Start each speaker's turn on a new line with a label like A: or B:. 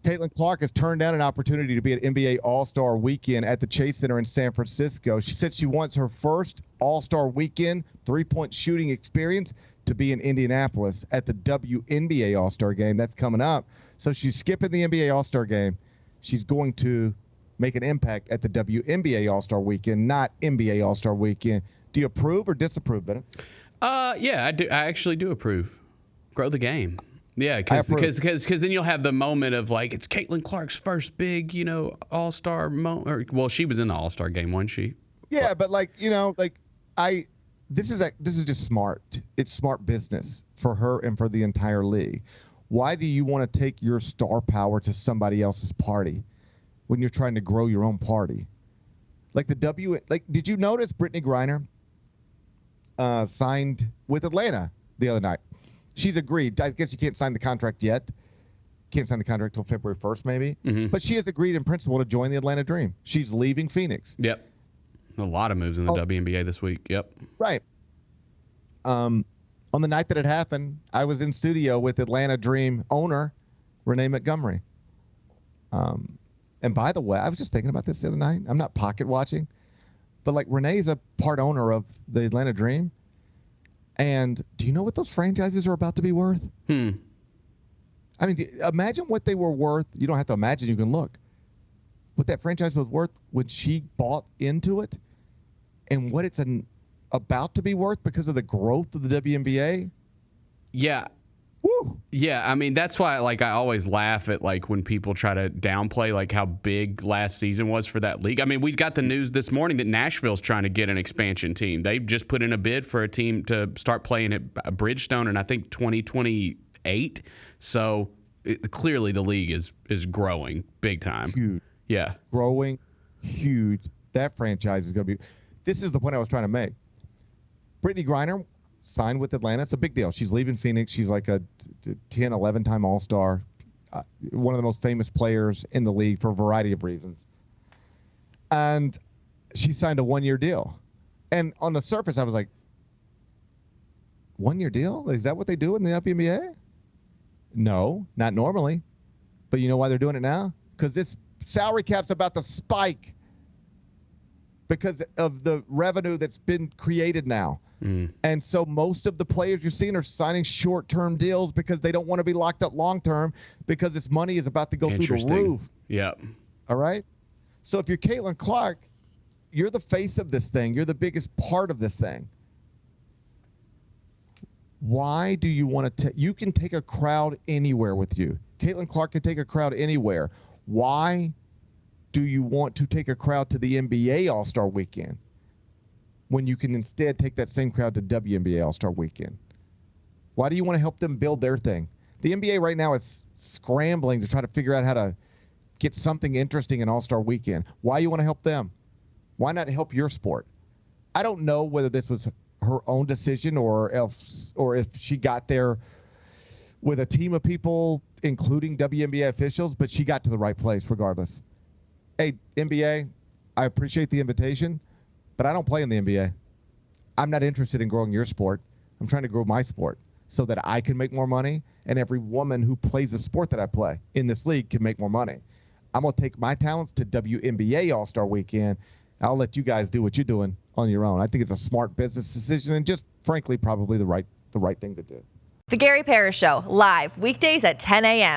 A: Caitlin Clark has turned down an opportunity to be at NBA All-Star Weekend at the Chase Center in San Francisco. She said she wants her first All-Star Weekend three-point shooting experience to be in Indianapolis at the WNBA All-Star Game. That's coming up. So she's skipping the NBA All-Star Game. She's going to make an impact at the WNBA All-Star Weekend, not NBA All-Star Weekend. Do you approve or disapprove, Bennett?
B: Yeah, I do. I actually do approve. Grow the game. Yeah, because then you'll have the moment of like it's Caitlin Clark's first big All-Star moment. Well, she was in the All-Star game, wasn't she?
A: Yeah, but this is just smart. It's smart business for her and for the entire league. Why do you want to take your star power to somebody else's party when you're trying to grow your own party? Did you notice Brittany Griner signed with Atlanta the other night? She's agreed. I guess you can't sign the contract yet. Can't sign the contract till February 1st, maybe. Mm-hmm. But she has agreed in principle to join the Atlanta Dream. She's leaving Phoenix.
B: Yep. A lot of moves in the WNBA this week. Yep.
A: Right. On the night that it happened, I was in studio with Atlanta Dream owner Renee Montgomery. And by the way, I was just thinking about this the other night. I'm not pocket watching, but Renee's a part owner of the Atlanta Dream. And do you know what those franchises are about to be worth? I mean, imagine what they were worth. You don't have to imagine. You can look. What that franchise was worth when she bought into it and what it's about to be worth because of the growth of the WNBA.
B: Yeah.
A: Woo.
B: Yeah, I mean, that's why I always laugh at when people try to downplay how big last season was for that league. I mean, we got the news this morning that Nashville's trying to get an expansion team. They've just put in a bid for a team to start playing at Bridgestone in I think 2028. So clearly the league is growing big time.
A: Huge.
B: Yeah.
A: Growing huge. That franchise is going to be – this is the point I was trying to make. Brittany Griner signed with Atlanta. It's a big deal. She's leaving Phoenix. She's like a 10, 11-time All-Star, one of the most famous players in the league for a variety of reasons. And she signed a one-year deal. And on the surface, I was like, one-year deal? Is that what they do in the WNBA? No, not normally. But you know why they're doing it now? Because this salary cap's about to spike because of the revenue that's been created now. And so most of the players you're seeing are signing short-term deals because they don't want to be locked up long-term because this money is about to go through the roof.
B: Yep.
A: All right? So if you're Caitlin Clark, you're the face of this thing. You're the biggest part of this thing. Why do you want to you can take a crowd anywhere with you. Caitlin Clark can take a crowd anywhere. Why do you want to take a crowd to the NBA All-Star Weekend when you can instead take that same crowd to WNBA All-Star Weekend? Why do you want to help them build their thing? The NBA right now is scrambling to try to figure out how to get something interesting in All-Star Weekend. Why you want to help them? Why not help your sport? I don't know whether this was her own decision or if she got there with a team of people, including WNBA officials, but she got to the right place regardless. Hey, NBA, I appreciate the invitation, but I don't play in the NBA. I'm not interested in growing your sport. I'm trying to grow my sport so that I can make more money, and every woman who plays the sport that I play in this league can make more money. I'm going to take my talents to WNBA All-Star Weekend. I'll let you guys do what you're doing on your own. I think it's a smart business decision and just, frankly, probably the right thing to do.
C: The Gary Parrish Show, live weekdays at 10 a.m.